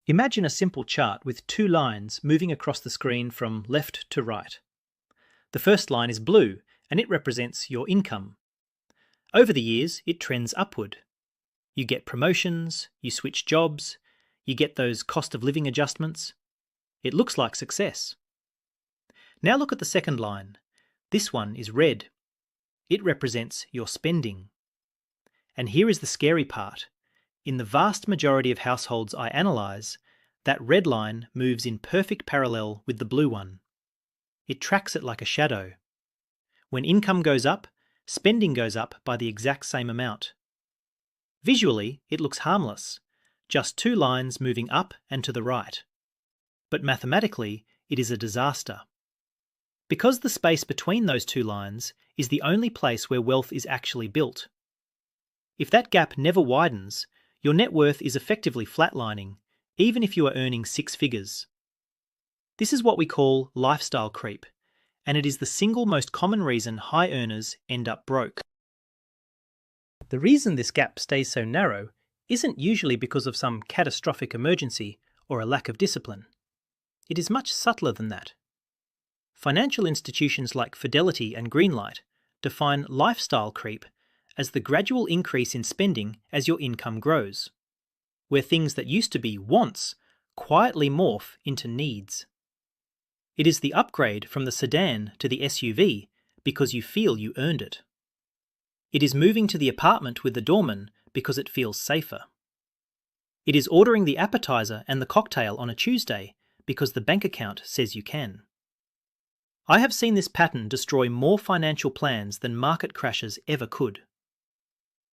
Imagine a simple chart with two lines moving across the screen from left to right. The first line is blue and it represents your income. Over the years, it trends upward. You get promotions, you switch jobs, you get those cost of living adjustments. It looks like success. Now look at the second line. This one is red. It represents your spending. And here is the scary part. In the vast majority of households I analyse, that red line moves in perfect parallel with the blue one. It tracks it like a shadow. When income goes up, spending goes up by the exact same amount. Visually, it looks harmless, just two lines moving up and to the right. But mathematically, it is a disaster. Because the space between those two lines is the only place where wealth is actually built. If that gap never widens, your net worth is effectively flatlining, even if you are earning six figures. This is what we call lifestyle creep, and it is the single most common reason high earners end up broke. The reason this gap stays so narrow isn't usually because of some catastrophic emergency or a lack of discipline. It is much subtler than that. Financial institutions like Fidelity and Greenlight define lifestyle creep as the gradual increase in spending as your income grows, where things that used to be wants quietly morph into needs. It is the upgrade from the sedan to the SUV because you feel you earned it. It is moving to the apartment with the doorman because it feels safer. It is ordering the appetizer and the cocktail on a Tuesday because the bank account says you can. I have seen this pattern destroy more financial plans than market crashes ever could.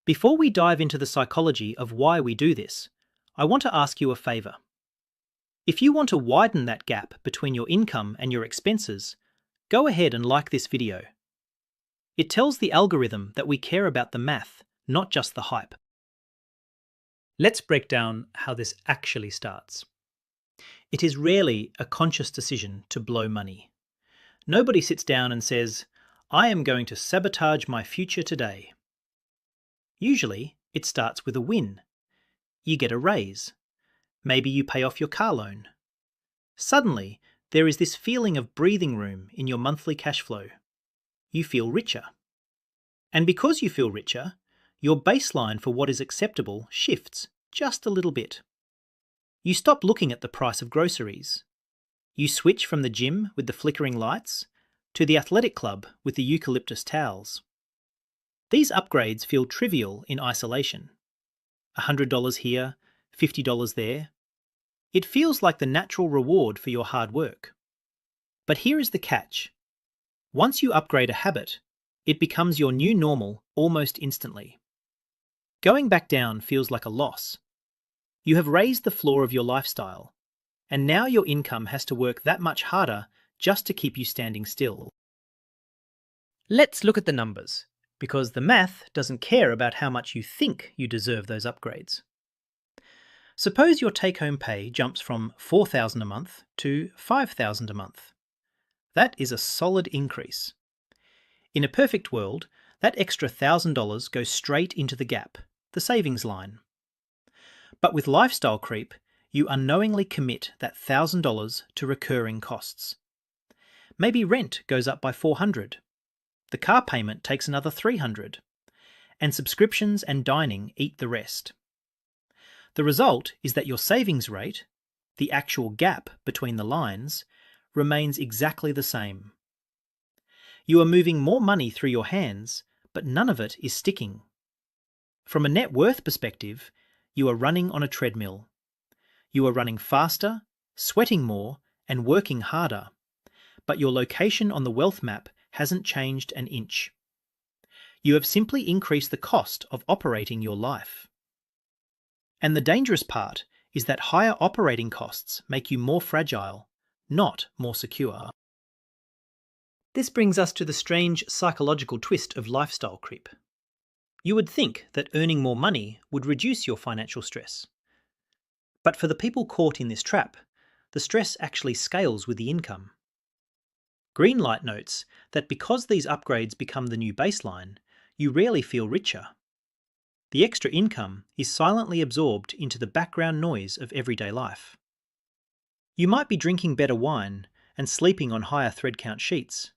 Before we dive into the psychology of why we do this, I want to ask you a favour. If you want to widen that gap between your income and your expenses, go ahead and like this video. It tells the algorithm that we care about the math, not just the hype. Let's break down how this actually starts. It is rarely a conscious decision to blow money. Nobody sits down and says, "I am going to sabotage my future today." Usually, it starts with a win. You get a raise. Maybe you pay off your car loan. Suddenly, there is this feeling of breathing room in your monthly cash flow. You feel richer. And because you feel richer, your baseline for what is acceptable shifts just a little bit. You stop looking at the price of groceries. You switch from the gym with the flickering lights to the athletic club with the eucalyptus towels. These upgrades feel trivial in isolation. $100 here, $50 there. It feels like the natural reward for your hard work. But here is the catch. Once you upgrade a habit, it becomes your new normal almost instantly. Going back down feels like a loss. You have raised the floor of your lifestyle, and now your income has to work that much harder just to keep you standing still. Let's look at the numbers, because the math doesn't care about how much you think you deserve those upgrades. Suppose your take-home pay jumps from $4,000 a month to $5,000 a month. That is a solid increase. In a perfect world, that extra $1,000 goes straight into the gap, the savings line. But with lifestyle creep, you unknowingly commit that $1,000 to recurring costs. Maybe rent goes up by $400. The car payment takes another $300. And subscriptions and dining eat the rest. The result is that your savings rate, the actual gap between the lines, remains exactly the same. You are moving more money through your hands, but none of it is sticking. From a net worth perspective, you are running on a treadmill. You are running faster, sweating more, and working harder, but your location on the wealth map hasn't changed an inch. You have simply increased the cost of operating your life. And the dangerous part is that higher operating costs make you more fragile, not more secure. This brings us to the strange psychological twist of lifestyle creep. You would think that earning more money would reduce your financial stress. But for the people caught in this trap, the stress actually scales with the income. Greenlight notes that because these upgrades become the new baseline, you rarely feel richer. The extra income is silently absorbed into the background noise of everyday life. You might be drinking better wine and sleeping on higher thread count sheets,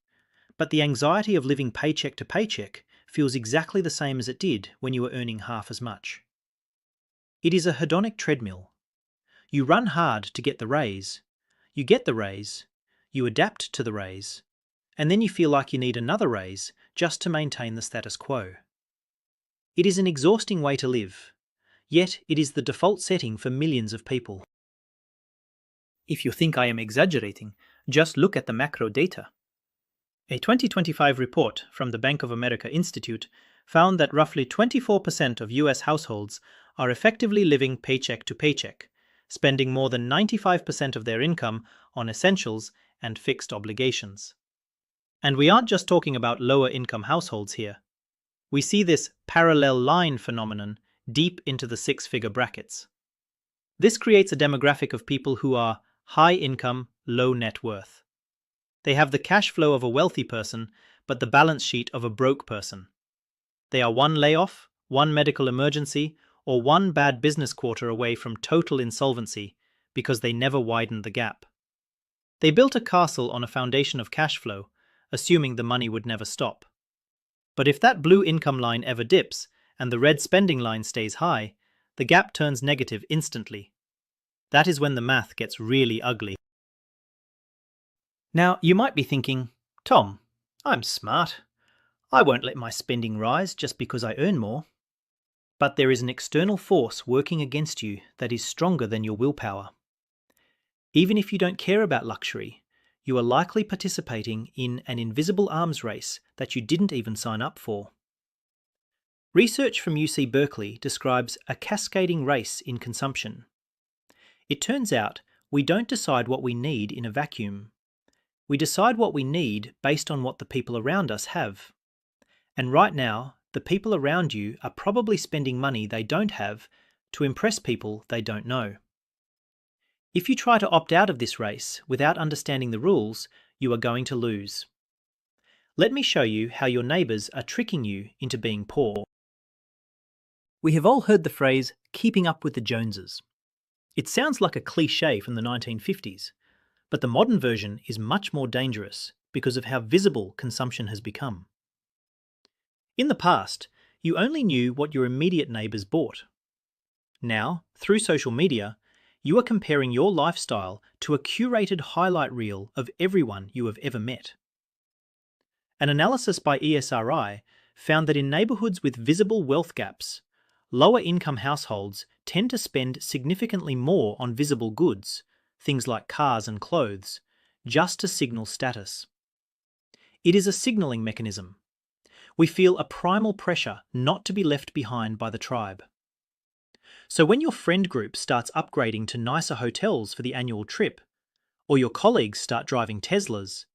but the anxiety of living paycheck to paycheck feels exactly the same as it did when you were earning half as much. It is a hedonic treadmill. You run hard to get the raise, you get the raise, you adapt to the raise, and then you feel like you need another raise just to maintain the status quo. It is an exhausting way to live, yet it is the default setting for millions of people. If you think I am exaggerating, just look at the macro data. A 2025 report from the Bank of America Institute found that roughly 24% of US households are effectively living paycheck to paycheck, spending more than 95% of their income on essentials and fixed obligations. And we aren't just talking about lower income households here. We see this parallel line phenomenon deep into the six-figure brackets. This creates a demographic of people who are high income, low net worth. They have the cash flow of a wealthy person, but the balance sheet of a broke person. They are one layoff, one medical emergency, or one bad business quarter away from total insolvency because they never widened the gap. They built a castle on a foundation of cash flow, assuming the money would never stop. But if that blue income line ever dips and the red spending line stays high, the gap turns negative instantly. That is when the math gets really ugly. Now, you might be thinking, Tom, I'm smart. I won't let my spending rise just because I earn more. But there is an external force working against you that is stronger than your willpower. Even if you don't care about luxury, you are likely participating in an invisible arms race that you didn't even sign up for. Research from UC Berkeley describes a cascading race in consumption. It turns out we don't decide what we need in a vacuum. We decide what we need based on what the people around us have. And right now, the people around you are probably spending money they don't have to impress people they don't know. If you try to opt out of this race without understanding the rules, you are going to lose. Let me show you how your neighbours are tricking you into being poor. We have all heard the phrase, keeping up with the Joneses. It sounds like a cliche from the 1950s, but the modern version is much more dangerous because of how visible consumption has become. In the past, you only knew what your immediate neighbours bought. Now, through social media, you are comparing your lifestyle to a curated highlight reel of everyone you have ever met. An analysis by ESRI found that in neighbourhoods with visible wealth gaps, lower income households tend to spend significantly more on visible goods, things like cars and clothes, just to signal status. It is a signalling mechanism. We feel a primal pressure not to be left behind by the tribe. So when your friend group starts upgrading to nicer hotels for the annual trip, or your colleagues start driving Teslas,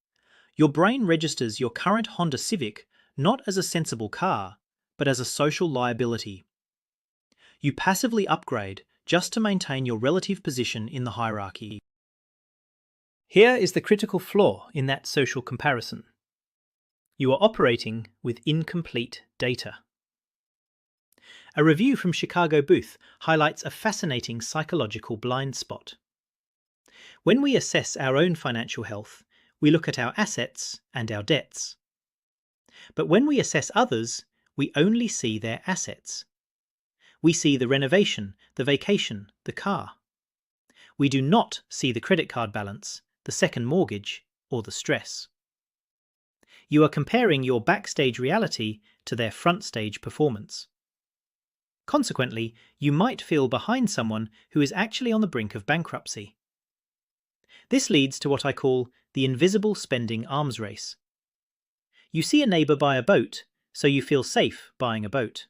your brain registers your current Honda Civic not as a sensible car, but as a social liability. You passively upgrade just to maintain your relative position in the hierarchy. Here is the critical flaw in that social comparison. You are operating with incomplete data. A review from Chicago Booth highlights a fascinating psychological blind spot. When we assess our own financial health, we look at our assets and our debts. But when we assess others, we only see their assets. We see the renovation, the vacation, the car. We do not see the credit card balance, the second mortgage, or the stress. You are comparing your backstage reality to their front stage performance. Consequently, you might feel behind someone who is actually on the brink of bankruptcy. This leads to what I call the invisible spending arms race. You see a neighbour buy a boat, so you feel safe buying a boat.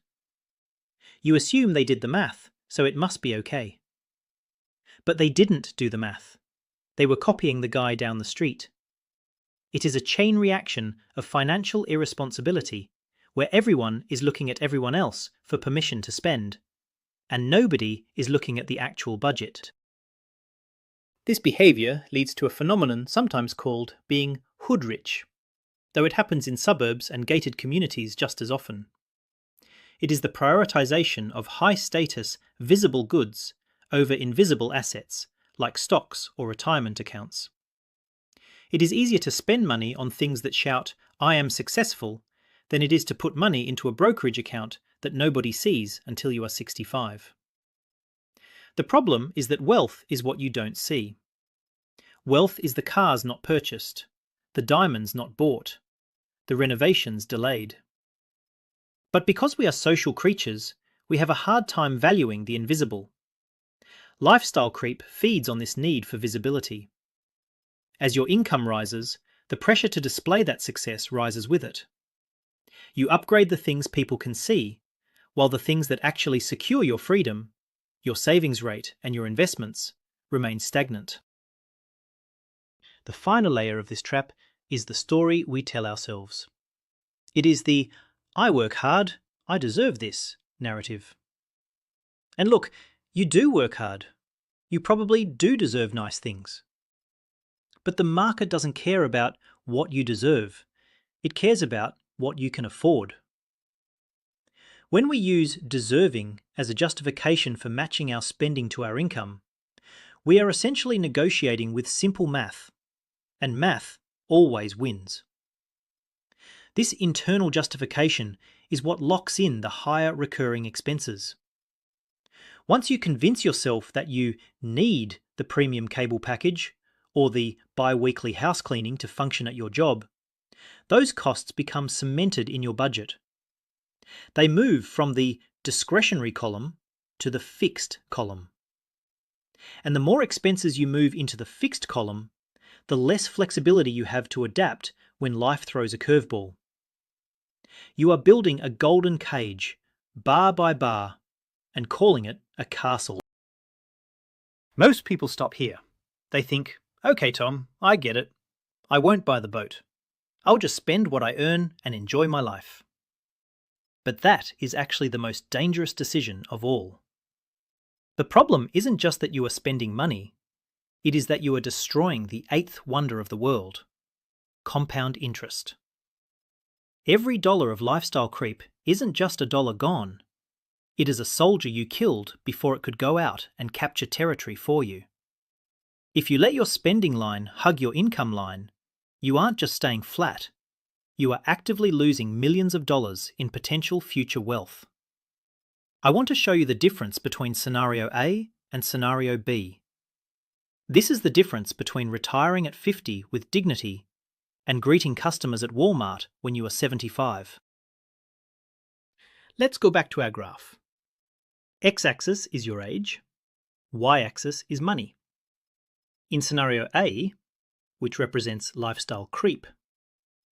You assume they did the math, so it must be okay. But they didn't do the math. They were copying the guy down the street. It is a chain reaction of financial irresponsibility, where everyone is looking at everyone else for permission to spend, and nobody is looking at the actual budget. This behaviour leads to a phenomenon sometimes called being hood rich, though it happens in suburbs and gated communities just as often. It is the prioritisation of high-status, visible goods over invisible assets, like stocks or retirement accounts. It is easier to spend money on things that shout, "I am successful," than it is to put money into a brokerage account that nobody sees until you are 65. The problem is that wealth is what you don't see. Wealth is the cars not purchased, the diamonds not bought, the renovations delayed. But because we are social creatures, we have a hard time valuing the invisible. Lifestyle creep feeds on this need for visibility. As your income rises, the pressure to display that success rises with it. You upgrade the things people can see, while the things that actually secure your freedom, your savings rate and your investments, remain stagnant. The final layer of this trap is the story we tell ourselves. It is the "I work hard, I deserve this" narrative. And look, you do work hard. You probably do deserve nice things. But the market doesn't care about what you deserve. It cares about what you can afford. When we use deserving as a justification for matching our spending to our income, we are essentially negotiating with simple math, and math always wins. This internal justification is what locks in the higher recurring expenses. Once you convince yourself that you need the premium cable package or the bi-weekly house cleaning to function at your job, those costs become cemented in your budget. They move from the discretionary column to the fixed column. And the more expenses you move into the fixed column, the less flexibility you have to adapt when life throws a curveball. You are building a golden cage, bar by bar, and calling it a castle. Most people stop here. They think, "Okay, Tom, I get it. I won't buy the boat. I'll just spend what I earn and enjoy my life." But that is actually the most dangerous decision of all. The problem isn't just that you are spending money. It is that you are destroying the eighth wonder of the world: compound interest. Every dollar of lifestyle creep isn't just a dollar gone. It is a soldier you killed before it could go out and capture territory for you. If you let your spending line hug your income line, you aren't just staying flat. You are actively losing millions of dollars in potential future wealth. I want to show you the difference between scenario A and scenario B. This is the difference between retiring at 50 with dignity and greeting customers at Walmart when you are 75. Let's go back to our graph. X-axis is your age, Y-axis is money. In scenario A, which represents lifestyle creep,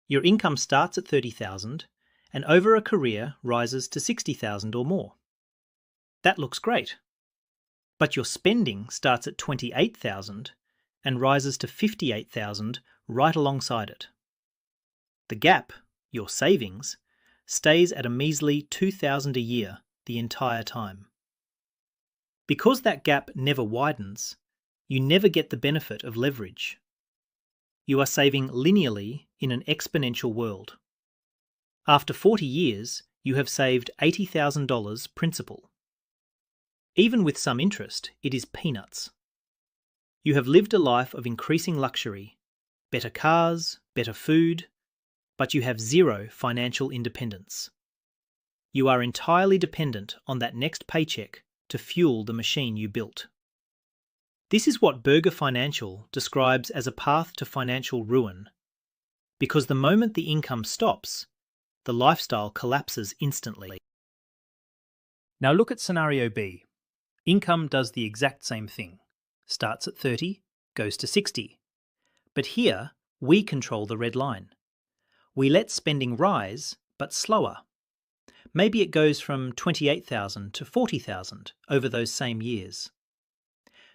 your income starts at $30,000 and over a career rises to $60,000 or more. That looks great. But your spending starts at $28,000 and rises to $58,000 right alongside it. The gap, your savings, stays at a measly $2,000 a year the entire time. Because that gap never widens, you never get the benefit of leverage. You are saving linearly in an exponential world. After 40 years, you have saved $80,000 principal. Even with some interest, it is peanuts. You have lived a life of increasing luxury, better cars, better food, but you have zero financial independence. You are entirely dependent on that next paycheck to fuel the machine you built. This is what Berger Financial describes as a path to financial ruin, because the moment the income stops, the lifestyle collapses instantly. Now look at scenario B. Income does the exact same thing. Starts at 30, goes to 60. But here, we control the red line. We let spending rise, but slower. Maybe it goes from $28,000 to $40,000 over those same years.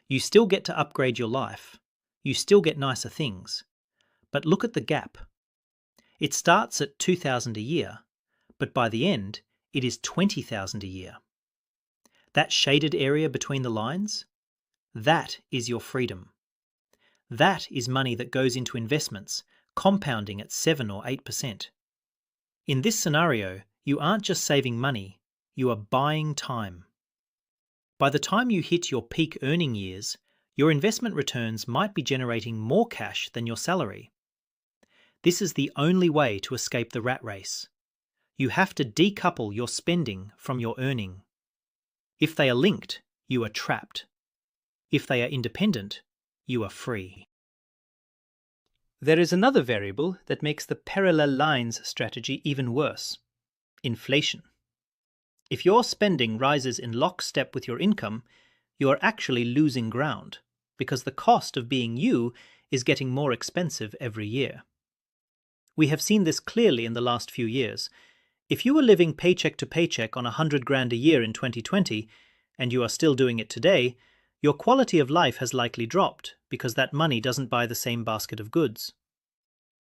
You still get to upgrade your life. You still get nicer things. But look at the gap. It starts at $2,000 a year, but by the end, it is $20,000 a year. That shaded area between the lines, that is your freedom. That is money that goes into investments, compounding at 7 or 8%. In this scenario, you aren't just saving money, you are buying time. By the time you hit your peak earning years, your investment returns might be generating more cash than your salary. This is the only way to escape the rat race. You have to decouple your spending from your earning. If they are linked, you are trapped. If they are independent, you are free. There is another variable that makes the parallel lines strategy even worse: inflation. If your spending rises in lockstep with your income, you are actually losing ground, because the cost of being you is getting more expensive every year. We have seen this clearly in the last few years. If you were living paycheck to paycheck on $100,000 a year in 2020, and you are still doing it today, your quality of life has likely dropped because that money doesn't buy the same basket of goods.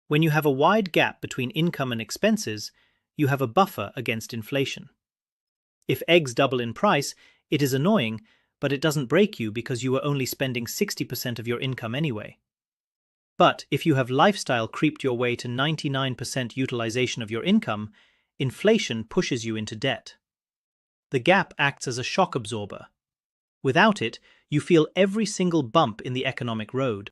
When you have a wide gap between income and expenses, you have a buffer against inflation. If eggs double in price, it is annoying, but it doesn't break you because you are only spending 60% of your income anyway. But if you have lifestyle creeped your way to 99% utilization of your income, inflation pushes you into debt. The gap acts as a shock absorber. Without it, you feel every single bump in the economic road.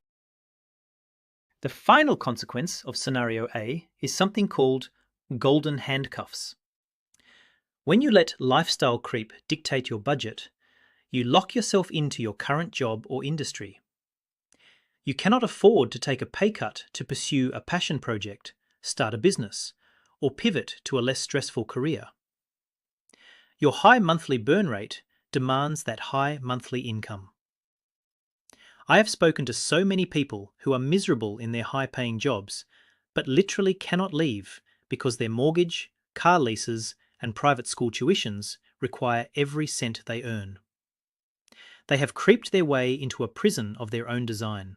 The final consequence of scenario A is something called golden handcuffs. When you let lifestyle creep dictate your budget, you lock yourself into your current job or industry. You cannot afford to take a pay cut to pursue a passion project, start a business, or pivot to a less stressful career. Your high monthly burn rate demands that high monthly income. I have spoken to so many people who are miserable in their high-paying jobs, but literally cannot leave because their mortgage, car leases, and private school tuitions require every cent they earn. They have creeped their way into a prison of their own design.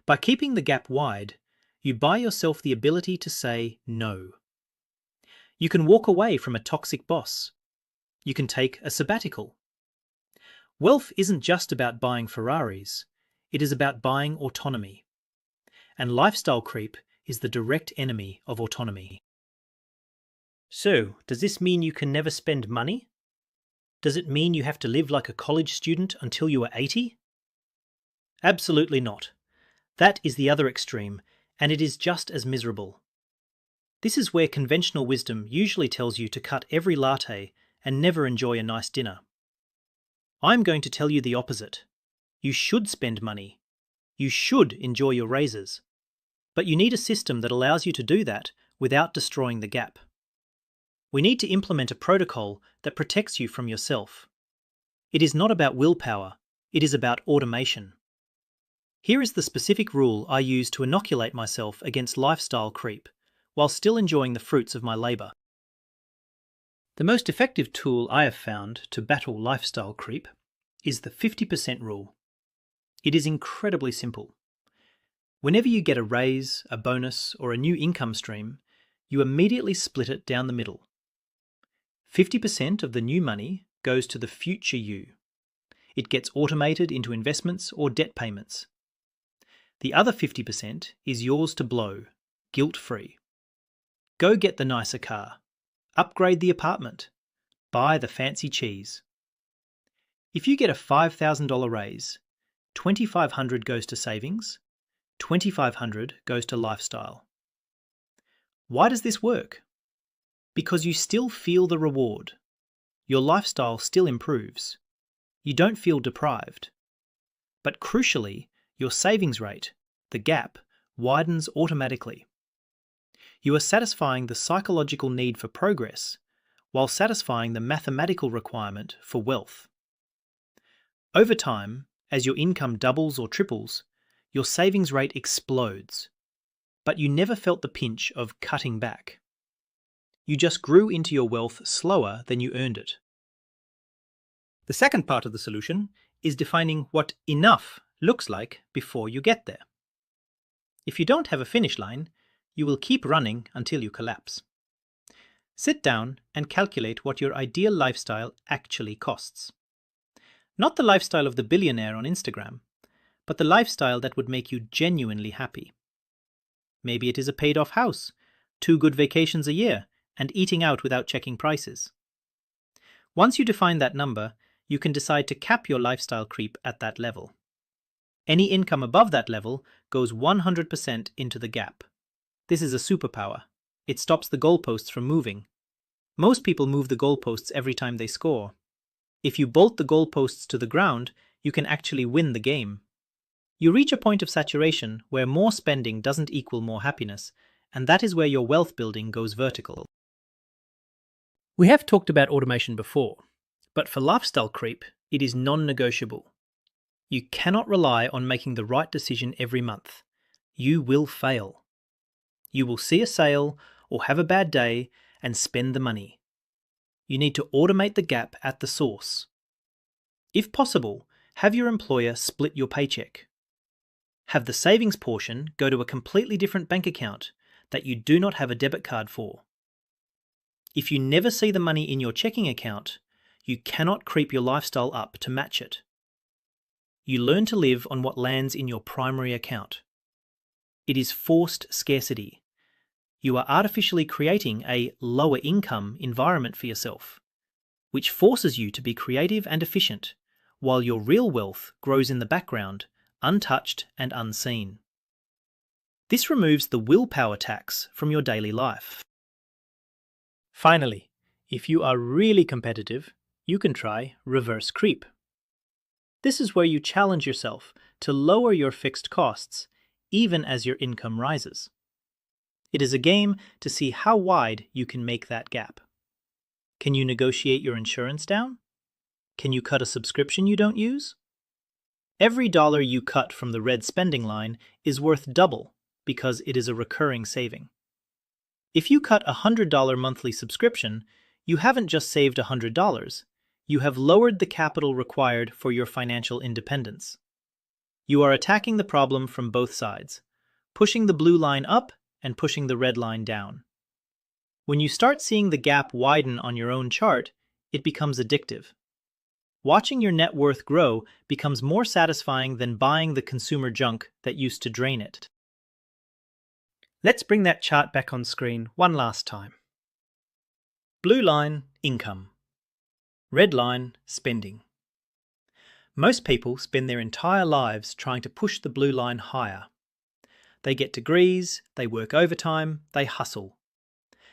By keeping the gap wide, you buy yourself the ability to say no. You can walk away from a toxic boss. You can take a sabbatical. Wealth isn't just about buying Ferraris, it is about buying autonomy. And lifestyle creep is the direct enemy of autonomy. So, does this mean you can never spend money? Does it mean you have to live like a college student until you are 80? Absolutely not. That is the other extreme, and it is just as miserable. This is where conventional wisdom usually tells you to cut every latte and never enjoy a nice dinner. I'm going to tell you the opposite. You should spend money. You should enjoy your raises. But you need a system that allows you to do that without destroying the gap. We need to implement a protocol that protects you from yourself. It is not about willpower, it is about automation. Here is the specific rule I use to inoculate myself against lifestyle creep, while still enjoying the fruits of my labour. The most effective tool I have found to battle lifestyle creep is the 50% rule. It is incredibly simple. Whenever you get a raise, a bonus, or a new income stream, you immediately split it down the middle. 50% of the new money goes to the future you. It gets automated into investments or debt payments. The other 50% is yours to blow, guilt-free. Go get the nicer car, upgrade the apartment, buy the fancy cheese. If you get a $5,000 raise, $2,500 goes to savings, $2,500 goes to lifestyle. Why does this work? Because you still feel the reward. Your lifestyle still improves. You don't feel deprived. But crucially, your savings rate, the gap, widens automatically. You are satisfying the psychological need for progress while satisfying the mathematical requirement for wealth. Over time, as your income doubles or triples, your savings rate explodes, but you never felt the pinch of cutting back. You just grew into your wealth slower than you earned it. The second part of the solution is defining what enough looks like before you get there. If you don't have a finish line, you will keep running until you collapse. Sit down and calculate what your ideal lifestyle actually costs. Not the lifestyle of the billionaire on Instagram, but the lifestyle that would make you genuinely happy. Maybe it is a paid-off house, 2 good vacations a year, and eating out without checking prices. Once you define that number, you can decide to cap your lifestyle creep at that level. Any income above that level goes 100% into the gap. This is a superpower. It stops the goalposts from moving. Most people move the goalposts every time they score. If you bolt the goalposts to the ground, you can actually win the game. You reach a point of saturation where more spending doesn't equal more happiness, and that is where your wealth building goes vertical. We have talked about automation before, but for lifestyle creep, it is non-negotiable. You cannot rely on making the right decision every month. You will fail. You will see a sale or have a bad day and spend the money. You need to automate the gap at the source. If possible, have your employer split your paycheck. Have the savings portion go to a completely different bank account that you do not have a debit card for. If you never see the money in your checking account, you cannot creep your lifestyle up to match it. You learn to live on what lands in your primary account. It is forced scarcity. You are artificially creating a lower income environment for yourself, which forces you to be creative and efficient, while your real wealth grows in the background, untouched and unseen. This removes the willpower tax from your daily life. Finally, if you are really competitive, you can try reverse creep. This is where you challenge yourself to lower your fixed costs, even as your income rises. It is a game to see how wide you can make that gap. Can you negotiate your insurance down? Can you cut a subscription you don't use? Every dollar you cut from the red spending line is worth double because it is a recurring saving. If you cut a $100 monthly subscription, you haven't just saved $100, you have lowered the capital required for your financial independence. You are attacking the problem from both sides, pushing the blue line up and pushing the red line down. When you start seeing the gap widen on your own chart, it becomes addictive. Watching your net worth grow becomes more satisfying than buying the consumer junk that used to drain it. Let's bring that chart back on screen one last time. Blue line, income. Red line, spending. Most people spend their entire lives trying to push the blue line higher. They get degrees, they work overtime, they hustle.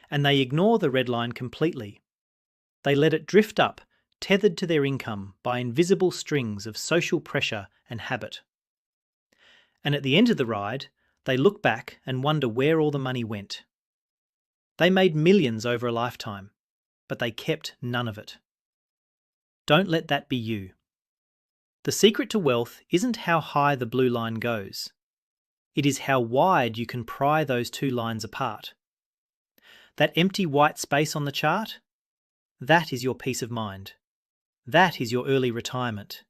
And they ignore the red line completely. They let it drift up, tethered to their income by invisible strings of social pressure and habit. And at the end of the ride, they look back and wonder where all the money went. They made millions over a lifetime, but they kept none of it. Don't let that be you. The secret to wealth isn't how high the blue line goes. It is how wide you can pry those two lines apart. That empty white space on the chart, that is your peace of mind. That is your early retirement.